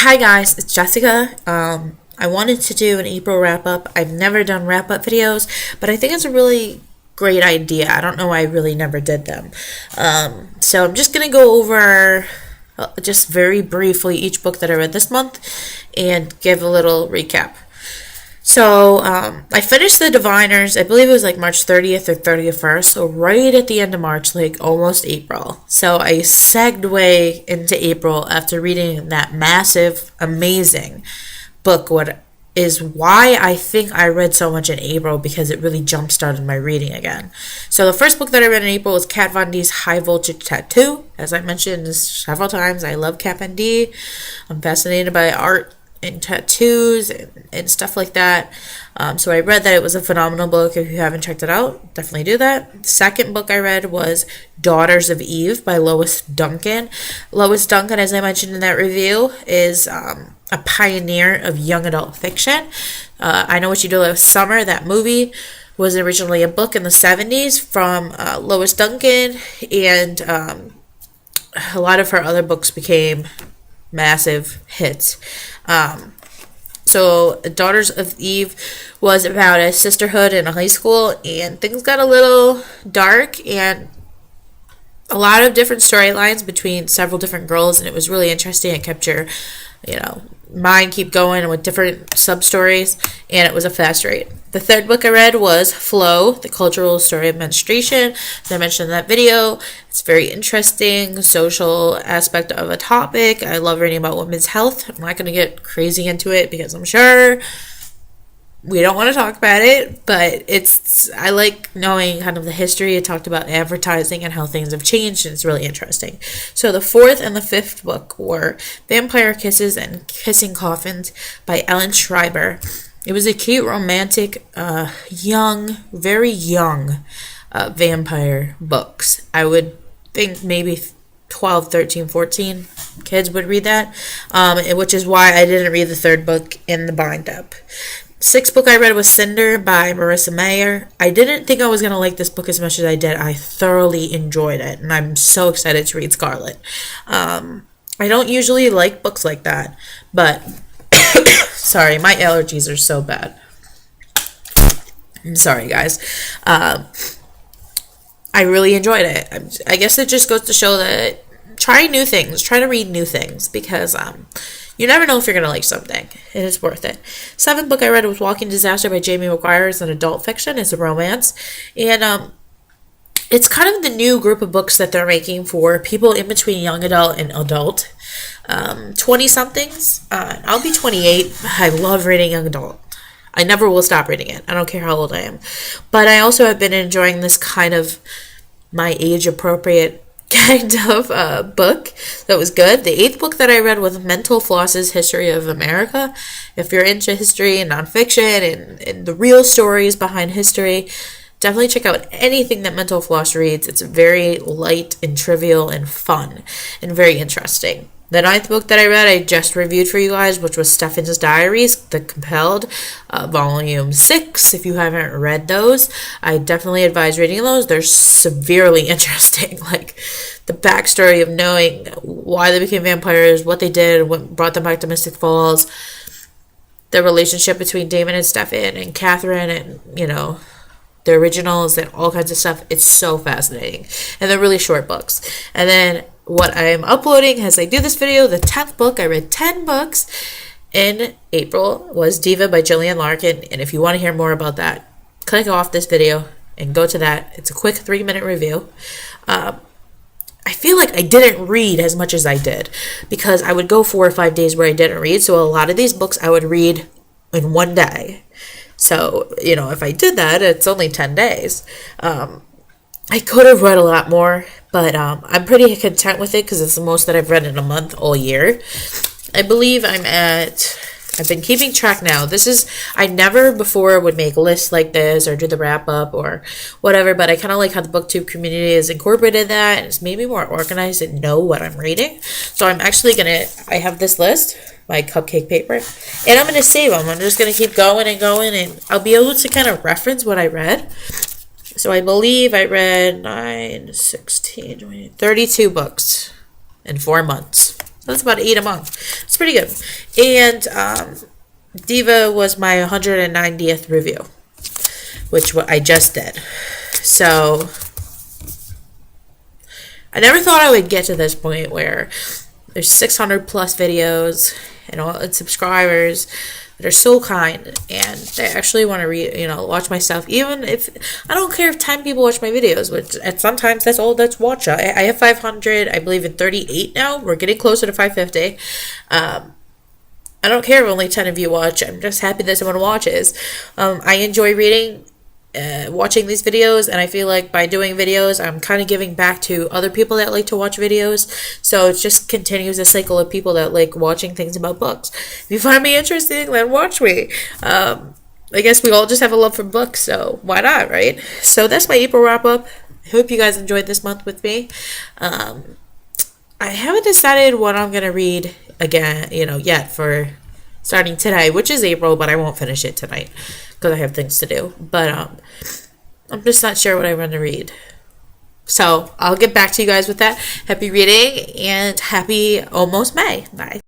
Hi guys, it's Jessica. I wanted to do an April wrap up. I've never done wrap up videos, but I think it's a really great idea. I don't know why I really never did them. So I'm just gonna go over just very briefly each book that I read this month and give a little recap. So I finished The Diviners, I believe it was like March 30th or 31st, so right at the end of March, like almost April. So I segued into April after reading that massive, amazing book, what is why I think I read so much in April, because it really jump-started my reading again. So the first book that I read in April was Kat Von D's High Voltage Tattoo. As I mentioned several times, I love Kat Von D. I'm fascinated by art and tattoos and stuff like that. So I read that it was a phenomenal book. If you haven't checked it out, definitely do that. The second book I read was Daughters of Eve by Lois Duncan. Lois Duncan, as I mentioned in that review, is a pioneer of young adult fiction. I Know What You Do Last Summer, that movie, was originally a book in the 70s from Lois Duncan, and a lot of her other books became massive hits. So Daughters of Eve was about a sisterhood in a high school, and things got a little dark and a lot of different storylines between several different girls, and it was really interesting. It kept your mind keep going with different sub stories, and it was a fast rate. The third book I read was Flow, The Cultural Story of Menstruation. As I mentioned in that video, it's very interesting social aspect of a topic. I love reading about women's health. I'm not going to get crazy into it because I'm sure we don't want to talk about it, but I like knowing kind of the history. It talked about advertising and how things have changed, and it's really interesting. So the fourth and the fifth book were Vampire Kisses and Kissing Coffins by Ellen Schreiber. It was a cute, romantic, very young vampire books. I would think maybe 12, 13, 14 kids would read that, which is why I didn't read the third book in the bind-up. Sixth book I read was Cinder by Marissa Mayer. I didn't think I was going to like this book as much as I did. I thoroughly enjoyed it, and I'm so excited to read Scarlet. I don't usually like books like that, but sorry, my allergies are so bad. I'm sorry, guys. I really enjoyed it. I guess it just goes to show that try new things. Try to read new things, because you never know if you're going to like something, and it's worth it. Seventh book I read was Walking Disaster by Jamie McGuire. It's an adult fiction. It's a romance. And it's kind of the new group of books that they're making for people in between young adult and adult. 20-somethings. I'll be 28. I love reading young adult. I never will stop reading it. I don't care how old I am. But I also have been enjoying this kind of my age-appropriate kind of book that was good. The eighth book that I read was Mental Floss's History of America. If you're into history and nonfiction and the real stories behind history, definitely check out anything that Mental Floss reads. It's very light and trivial and fun and very interesting. The ninth book that I read, I just reviewed for you guys, which was Stefan's Diaries, The Compelled, Volume 6. If you haven't read those, I definitely advise reading those. They're severely interesting. Like, the backstory of knowing why they became vampires, what they did, what brought them back to Mystic Falls, the relationship between Damon and Stefan and Catherine, and, the originals and all kinds of stuff. It's so fascinating. And they're really short books. And then what I'm uploading as I do this video, the 10th book, I read 10 books in April, was Diva by Gillian Larkin. And if you want to hear more about that, click off this video and go to that. It's a quick 3-minute review. I feel like I didn't read as much as I did, because I would go 4 or 5 days where I didn't read. So a lot of these books I would read in one day. So, if I did that, it's only 10 days. I could have read a lot more, but I'm pretty content with it because it's the most that I've read in a month all year. I believe I've been keeping track now. I never before would make lists like this or do the wrap up or whatever, but I kind of like how the BookTube community has incorporated that, and it's made me more organized and know what I'm reading. So I'm actually I have this list, my cupcake paper, and I'm going to save them. I'm just going to keep going, and I'll be able to kind of reference what I read. So I believe I read 9, 16, 20, 32 books in 4 months. That's about 8 a month. It's pretty good. And Diva was my 190th review, which I just did. So I never thought I would get to this point where there's 600 plus videos and all and subscribers that are so kind and they actually want to watch my stuff. Even if I don't care if 10 people watch my videos, which at sometimes that's all that's watch. I have 500, I believe in 38 now. We're getting closer to 550. I don't care if only 10 of you watch. I'm just happy that someone watches. I enjoy reading, watching these videos, and I feel like by doing videos, I'm kind of giving back to other people that like to watch videos. So it just continues a cycle of people that like watching things about books. If you find me interesting, then watch me. I guess we all just have a love for books, so why not, right? So that's my April wrap up. I hope you guys enjoyed this month with me. I haven't decided what I'm going to read again, yet for starting today, which is April, but I won't finish it tonight because I have things to do. But I'm just not sure what I'm going to read. So I'll get back to you guys with that. Happy reading and happy almost May. Bye.